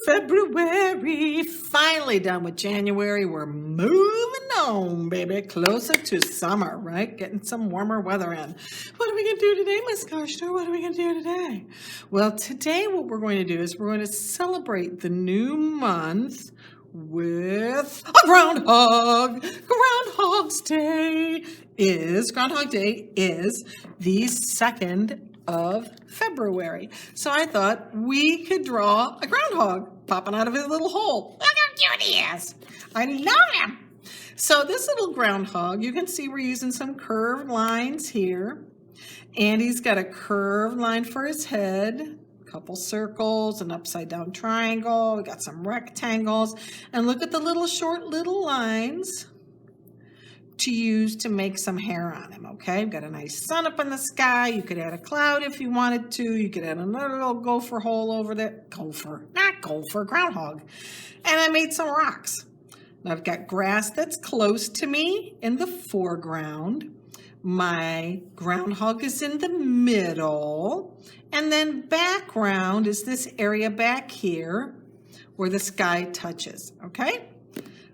February. Finally done with January. We're moving on, baby. Closer to summer, right? Getting some warmer weather in. What are we going to do today, Miss Karshner? What are we going to do today? Well, today what we're going to do is we're going to celebrate the new month with a groundhog. Groundhog Day is the 2nd of February. So I thought we could draw a groundhog popping out of his little hole. Look how cute he is. I love him. So this little groundhog, you can see we're using some curved lines here. And he's got a curved line for his head, a couple circles, an upside down triangle. We got some rectangles. And look at the little short little lines to use to make some hair on him, okay? We've got a nice sun up in the sky. You could add a cloud if you wanted to. You could add another little gopher hole over there. Groundhog. And I made some rocks. Now I've got grass that's close to me in the foreground. My groundhog is in the middle. And then background is this area back here where the sky touches, okay?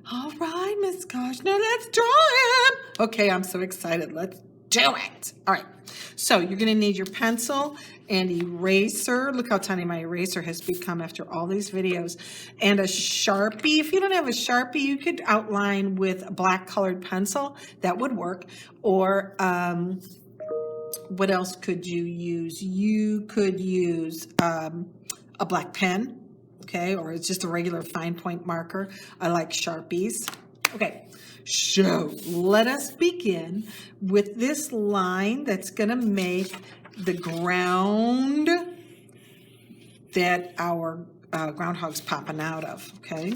All right, Miss Gosh, now let's draw him. Okay, I'm so excited. Let's do it. All right, so you're going to need your pencil and eraser. Look how tiny my eraser has become after all these videos. And a Sharpie. If you don't have a Sharpie, you could outline with a black colored pencil. That would work. Or what else could you use? You could use a black pen. Okay, or it's just a regular fine point marker. I like Sharpies. Okay, so let us begin with this line that's going to make the ground that our groundhog's popping out of, okay?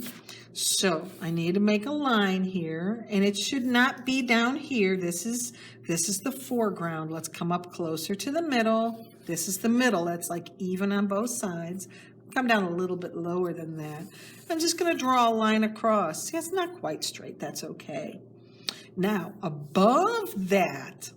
So I need to make a line here, and it should not be down here. This is the foreground. Let's come up closer to the middle. This is the middle. That's like even on both sides. Come down a little bit lower than that. I'm just going to draw a line across. See, it's not quite straight. That's okay. Now, above that,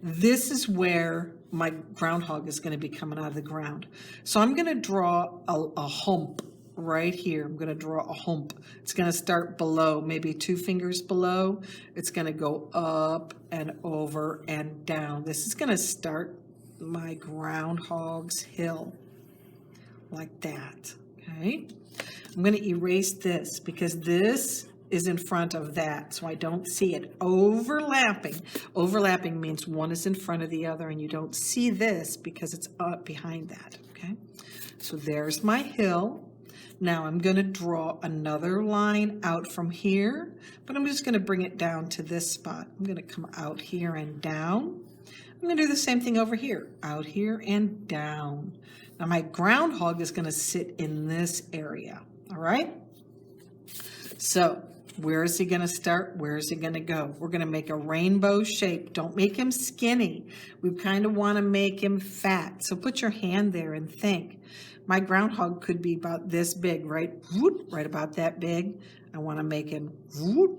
this is where my groundhog is going to be coming out of the ground. So I'm going to draw a hump right here. I'm going to draw a hump. It's going to start below, maybe 2 fingers below. It's going to go up and over and down. This is going to start my groundhog's hill. Like that, okay? I'm going to erase this because this is in front of that, so I don't see it. Overlapping. Overlapping means one is in front of the other, and you don't see this because it's up behind that, okay? So there's my hill. Now I'm going to draw another line out from here, but I'm just going to bring it down to this spot. I'm going to come out here and down. I'm going to do the same thing over here, out here and down. Now my groundhog is going to sit in this area, all right? So where is he going to start? Where is he going to go? We're going to make a rainbow shape. Don't make him skinny. We kind of want to make him fat. So put your hand there and think. My groundhog could be about this big, right? Right about that big. I want to make him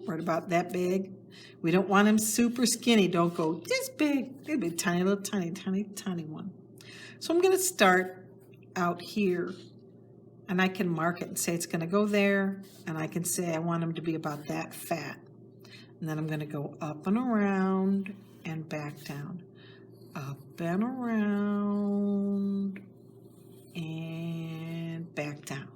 right about that big. We don't want him super skinny. Don't go this big. It'd be tiny, little tiny one. So I'm going to start out here, and I can mark it and say it's going to go there, and I can say I want him to be about that fat. And then I'm going to go up and around and back down. Up and around and back down.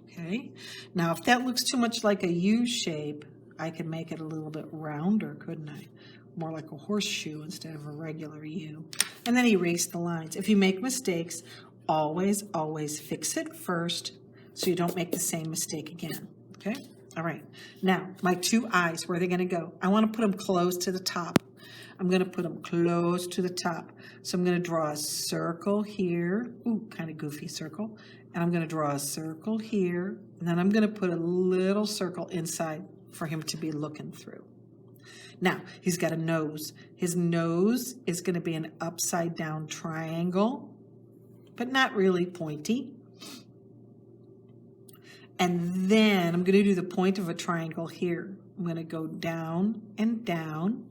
Okay? Now, if that looks too much like a U shape, I could make it a little bit rounder, couldn't I? More like a horseshoe instead of a regular U. And then erase the lines. If you make mistakes, always fix it first so you don't make the same mistake again, okay? All right, now my 2 eyes, where are they gonna go? I wanna put them close to the top. I'm gonna put them close to the top. So I'm gonna draw a circle here, ooh, kind of goofy circle, and I'm gonna draw a circle here, and then I'm gonna put a little circle inside for him to be looking through. Now, he's got a nose. His nose is gonna be an upside down triangle, but not really pointy. And then I'm going to do the point of a triangle here. I'm going to go down and down,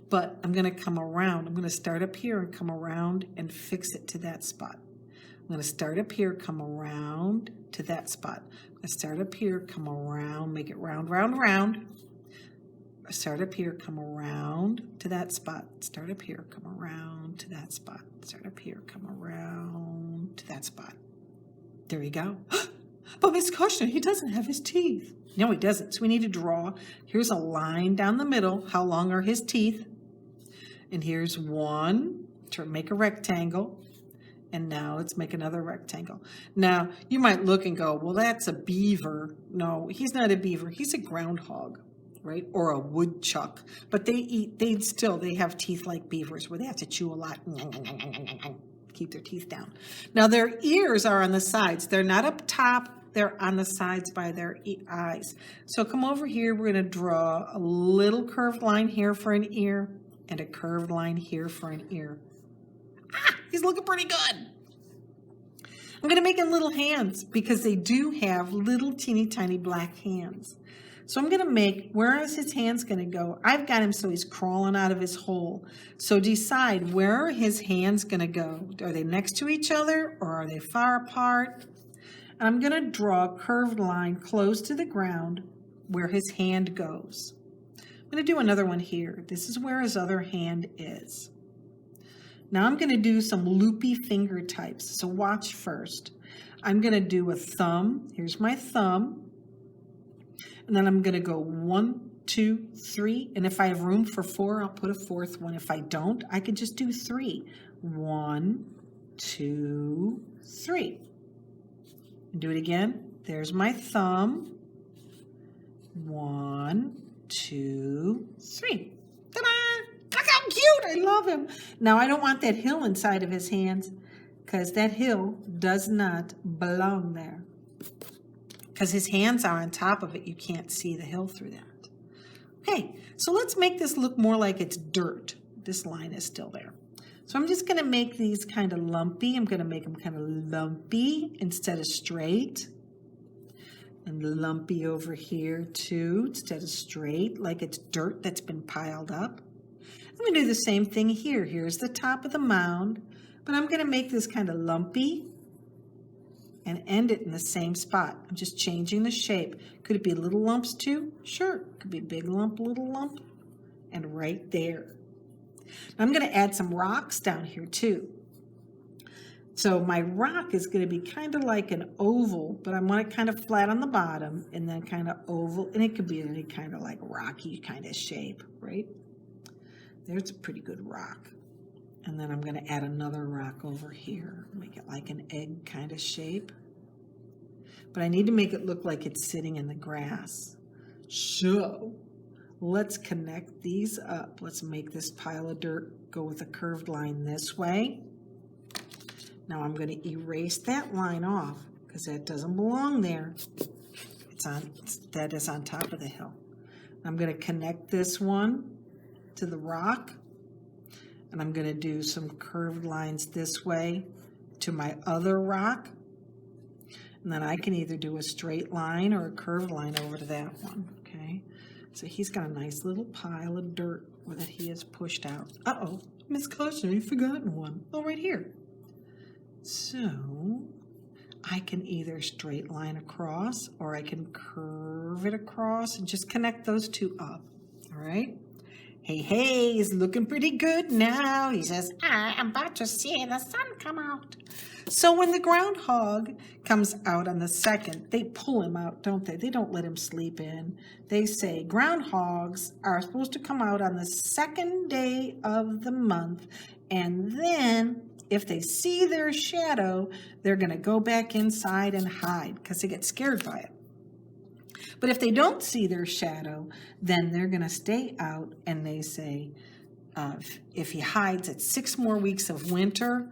but I'm going to come around. I'm going to start up here and come around and fix it to that spot. I'm going to start up here, come around to that spot. I'm going to start up here, come around, make it round, round, round. Start up here, come around to that spot. Start up here, come around to that spot. Start up here, come around to that spot. There you go. But Miss Kushner, he doesn't have his teeth. No, he doesn't. So we need to draw. Here's a line down the middle. How long are his teeth? And here's one to make a rectangle. And now let's make another rectangle. Now, you might look and go, well, that's a beaver. No, he's not a beaver. He's a groundhog, right? Or a woodchuck. But they have teeth like beavers where they have to chew a lot. Keep their teeth down. Now, their ears are on the sides. They're not up top. They're on the sides by their eyes. So come over here. We're going to draw a little curved line here for an ear and a curved line here for an ear. He's looking pretty good. I'm going to make him little hands because they do have little teeny tiny black hands. So I'm going to make, where is his hands going to go? I've got him so he's crawling out of his hole. So decide, where are his hands going to go? Are they next to each other or are they far apart? And I'm going to draw a curved line close to the ground where his hand goes. I'm going to do another one here. This is where his other hand is. Now I'm going to do some loopy finger types. So watch first. I'm going to do a thumb. Here's my thumb. And then I'm going to go 1, 2, 3. And if I have room for 4, I'll put a fourth one. If I don't, I could just do 3. 1, 2, 3. And do it again. There's my thumb. 1, 2, 3. Ta-da! Look how cute! I love him. Now I don't want that hill inside of his hands because that hill does not belong there. Because his hands are on top of it, you can't see the hill through that. Okay, so let's make this look more like it's dirt. This line is still there. So I'm just going to make these kind of lumpy. I'm going to make them kind of lumpy instead of straight. And lumpy over here too, instead of straight, like it's dirt that's been piled up. I'm going to do the same thing here. Here's the top of the mound, but I'm going to make this kind of lumpy and end it in the same spot. I'm just changing the shape. Could it be little lumps too? Sure. Could be big lump, little lump, and right there. Now I'm going to add some rocks down here too. So my rock is going to be kind of like an oval, but I want it kind of flat on the bottom and then kind of oval, and it could be any kind of like rocky kind of shape, right? There's a pretty good rock. And then I'm going to add another rock over here, make it like an egg kind of shape. But I need to make it look like it's sitting in the grass. So let's connect these up. Let's make this pile of dirt go with a curved line this way. Now I'm going to erase that line off because that doesn't belong there. That is on top of the hill. I'm going to connect this one to the rock. And I'm going to do some curved lines this way to my other rock. And then I can either do a straight line or a curved line over to that one, okay? So he's got a nice little pile of dirt that he has pushed out. Uh-oh, Miss Kushner, you've forgotten one. Oh, right here. So I can either straight line across or I can curve it across and just connect those two up, all right? Hey, he's looking pretty good now. He says, I'm about to see the sun come out. So when the groundhog comes out on the 2nd, they pull him out, don't they? They don't let him sleep in. They say groundhogs are supposed to come out on the 2nd day of the month. And then if they see their shadow, they're going to go back inside and hide because they get scared by it. But if they don't see their shadow, then they're going to stay out, and they say if he hides, it's 6 more weeks of winter,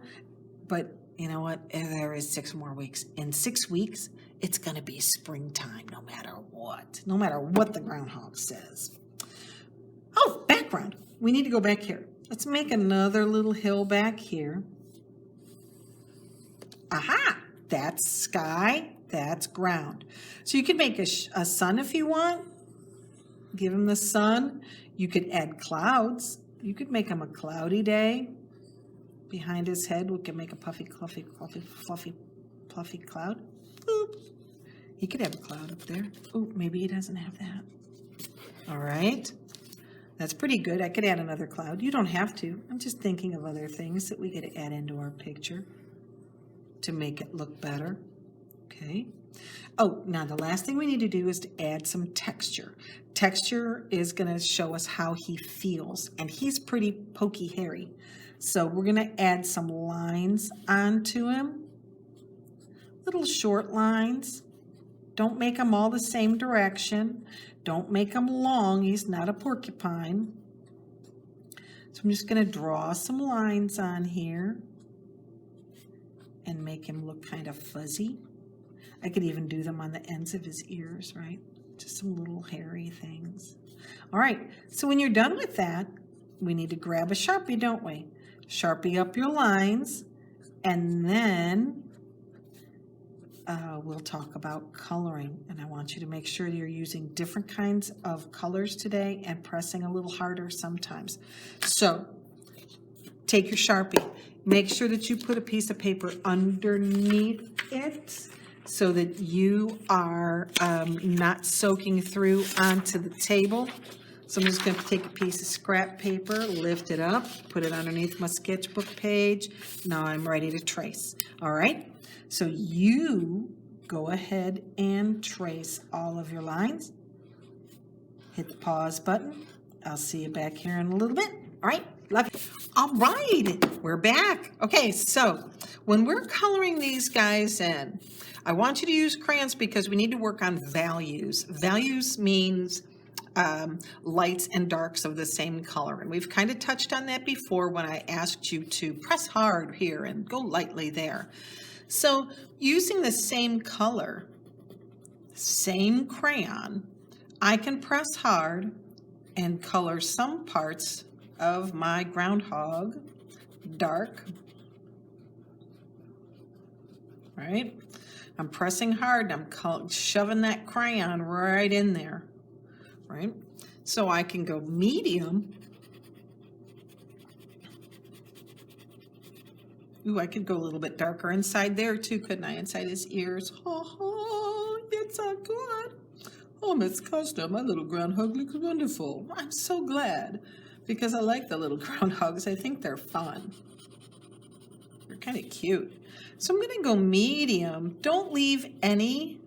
but you know what? There is 6 more weeks. In 6 weeks, it's going to be springtime no matter what the groundhog says. Oh, background. We need to go back here. Let's make another little hill back here. Aha! That's sky. That's ground. So you could make a sun if you want. Give him the sun. You could add clouds. You could make him a cloudy day. Behind his head, we can make a puffy, fluffy cloud. Boop. He could have a cloud up there. Oh, maybe he doesn't have that. All right. That's pretty good. I could add another cloud. You don't have to. I'm just thinking of other things that we could add into our picture to make it look better. Okay. Oh, now the last thing we need to do is to add some texture. Texture is going to show us how he feels, and he's pretty pokey hairy. So we're going to add some lines onto him, little short lines. Don't make them all the same direction. Don't make them long. He's not a porcupine. So I'm just going to draw some lines on here and make him look kind of fuzzy. I could even do them on the ends of his ears, right? Just some little hairy things. All right, so when you're done with that, we need to grab a Sharpie, don't we? Sharpie up your lines, and then we'll talk about coloring. And I want you to make sure you're using different kinds of colors today and pressing a little harder sometimes. So take your Sharpie. Make sure that you put a piece of paper underneath it so that you are not soaking through onto the table. So I'm just going to take a piece of scrap paper, lift it up, put it underneath my sketchbook page. Now I'm ready to trace. All right, so you go ahead and trace all of your lines. Hit the pause button. I'll see you back here in a little bit. All right, love you. All right, we're back. Okay, so when we're coloring these guys in, I want you to use crayons because we need to work on values. Values means lights and darks of the same color. And we've kind of touched on that before when I asked you to press hard here and go lightly there. So using the same color, same crayon, I can press hard and color some parts of my groundhog dark. Right? I'm pressing hard and I'm shoving that crayon right in there. Right? So I can go medium. Ooh, I could go a little bit darker inside there too, couldn't I? Inside his ears. Oh, it's so good. Oh, Miss Costa, my little groundhog looks wonderful. I'm so glad because I like the little groundhogs. I think they're fun. They're kind of cute. So I'm going to go medium. Don't leave any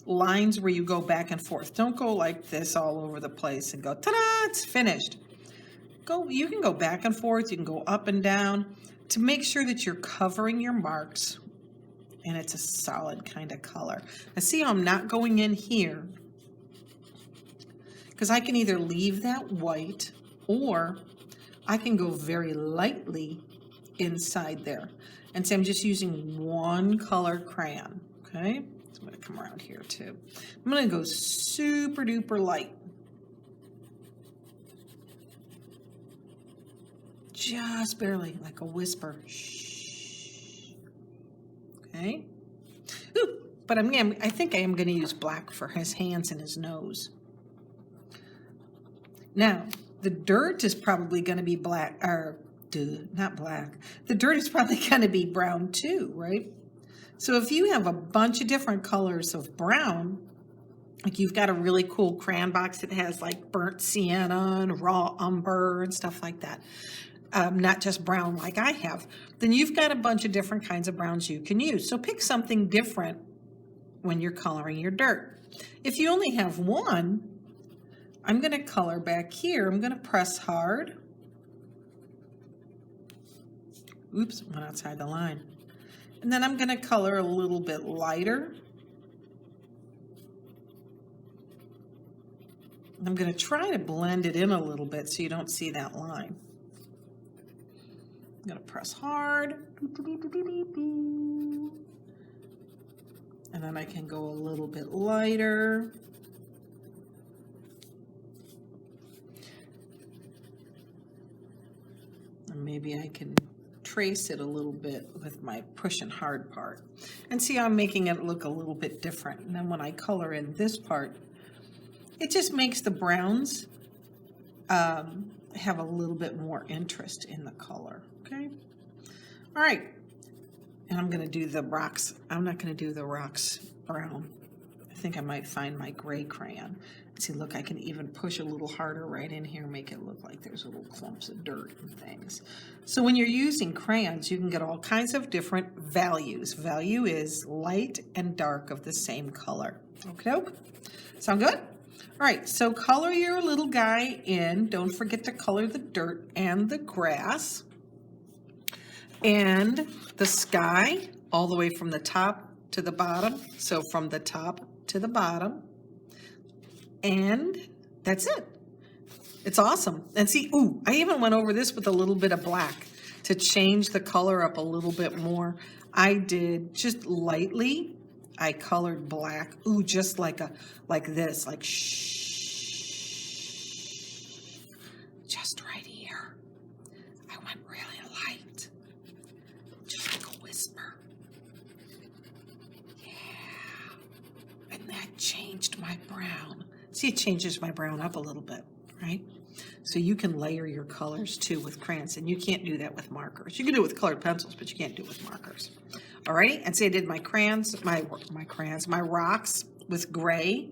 lines where you go back and forth. Don't go like this all over the place and go, ta-da, it's finished. You can go back and forth, you can go up and down to make sure that you're covering your marks and it's a solid kind of color. Now see how I'm not going in here because I can either leave that white or I can go very lightly inside there and say I'm just using one color crayon, okay? So I'm going to come around here too. I'm going to go super duper light. Just barely, like a whisper. Shh. Okay? Ooh, but I think I am going to use black for his hands and his nose. Now, the dirt is probably going to be black, or not black. The dirt is probably going to be brown too, right? So if you have a bunch of different colors of brown, like you've got a really cool crayon box that has like burnt sienna and raw umber and stuff like that, not just brown like I have, then you've got a bunch of different kinds of browns you can use. So pick something different when you're coloring your dirt. If you only have one, I'm going to color back here. I'm going to press hard. Oops, went outside the line. And then I'm going to color a little bit lighter. I'm going to try to blend it in a little bit so you don't see that line. I'm going to press hard. And then I can go a little bit lighter. And maybe I can trace it a little bit with my pushing hard part. And see how I'm making it look a little bit different. And then when I color in this part, it just makes the browns have a little bit more interest in the color, okay? All right, and I'm gonna do the rocks. I'm not gonna do the rocks brown. I think I might find my gray crayon. See, look, I can even push a little harder right in here, make it look like there's little clumps of dirt and things. So when you're using crayons, you can get all kinds of different values. Value is light and dark of the same color. Okay, sound good? All right, so color your little guy in. Don't forget to color the dirt and the grass and the sky all the way from the top to the bottom. So from the top to the bottom. And that's it. It's awesome. And see, ooh, I even went over this with a little bit of black to change the color up a little bit more. I did just lightly. I colored black. Ooh, just like this, like shh. Just right here. I went really light. Just like a whisper. Yeah. And that changed my brown. See, it changes my brown up a little bit, right? So you can layer your colors too with crayons, and you can't do that with markers. You can do it with colored pencils, but you can't do it with markers. All right, and see, I did my crayons, my rocks with gray,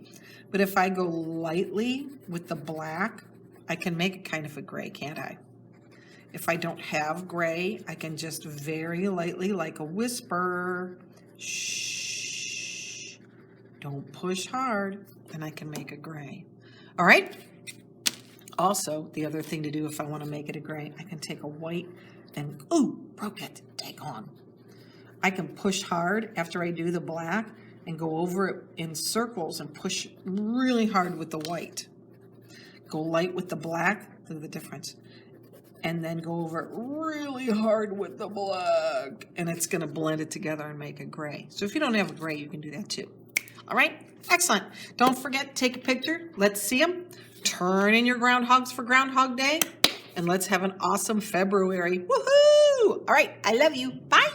but if I go lightly with the black, I can make it kind of a gray, can't I? If I don't have gray, I can just very lightly, like a whisper, shh, don't push hard, and I can make a gray. All right? Also, the other thing to do if I want to make it a gray, I can take a white and, ooh, broke it, take on. I can push hard after I do the black and go over it in circles and push really hard with the white. Go light with the black, look at the difference. And then go over it really hard with the black. And it's going to blend it together and make a gray. So if you don't have a gray, you can do that too. All right, excellent. Don't forget, take a picture. Let's see them. Turn in your groundhogs for Groundhog Day. And let's have an awesome February. Woohoo! All right, I love you. Bye.